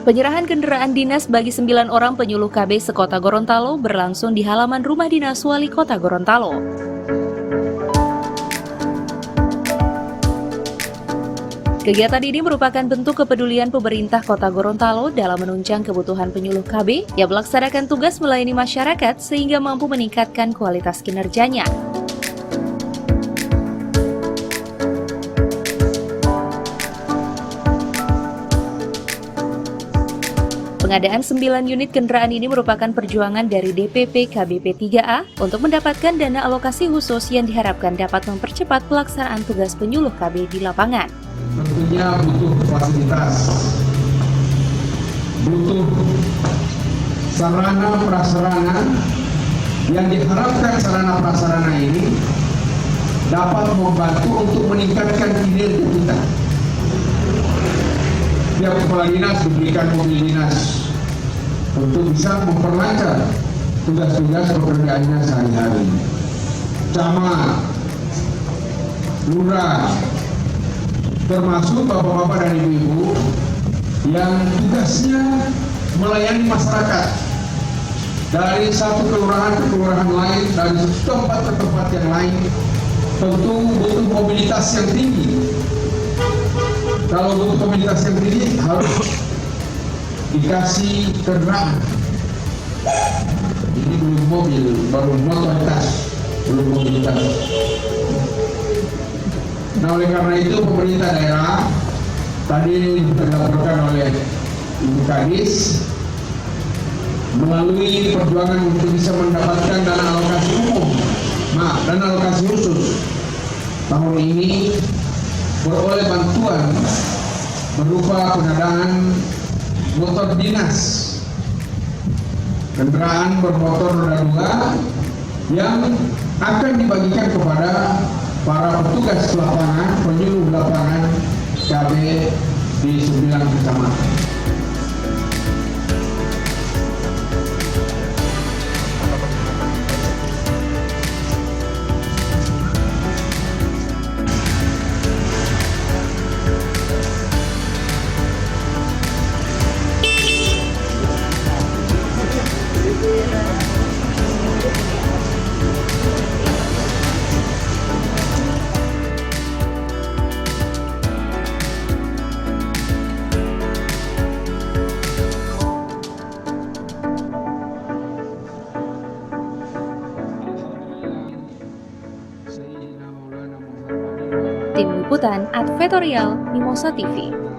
Penyerahan kendaraan dinas bagi 9 orang penyuluh KB sekota Gorontalo berlangsung di halaman rumah dinas Wali Kota Gorontalo. Kegiatan ini merupakan bentuk kepedulian pemerintah Kota Gorontalo dalam menunjang kebutuhan penyuluh KB yang melaksanakan tugas melayani masyarakat sehingga mampu meningkatkan kualitas kinerjanya. Pengadaan 9 unit kendaraan ini merupakan perjuangan dari DPP KBP 3A untuk mendapatkan dana alokasi khusus yang diharapkan dapat mempercepat pelaksanaan tugas penyuluh KB di lapangan. Tentunya butuh fasilitas, butuh sarana prasarana yang diharapkan sarana prasarana ini dapat membantu untuk meningkatkan kinerja kita. Tiap kepala dinas diberikan mobil dinas untuk bisa memperlancar tugas-tugas pekerjaannya sehari-hari. Camat, lurah, termasuk bapak-bapak dan ibu-ibu yang tugasnya melayani masyarakat dari satu kelurahan ke kelurahan lain, dari tempat ke tempat yang lain, tentu butuh mobilitas yang tinggi. Kalau butuh mobilitas yang tinggi harus dikasih kendaraan. Ini belum mobil, baru motoritas, belum mobilitas. Nah, oleh karena itu pemerintah daerah tadi dilaporkan oleh Ibu Kadis melalui perjuangan untuk bisa mendapatkan dana alokasi dana alokasi khusus tahun ini beroleh bantuan berupa pengadaan motor dinas, kendaraan bermotor roda 2 yang akan dibagikan kepada para petugas lapangan, penyuluh lapangan KB di 9 kecamatan. Tim Liputan Advertorial Mimosa TV.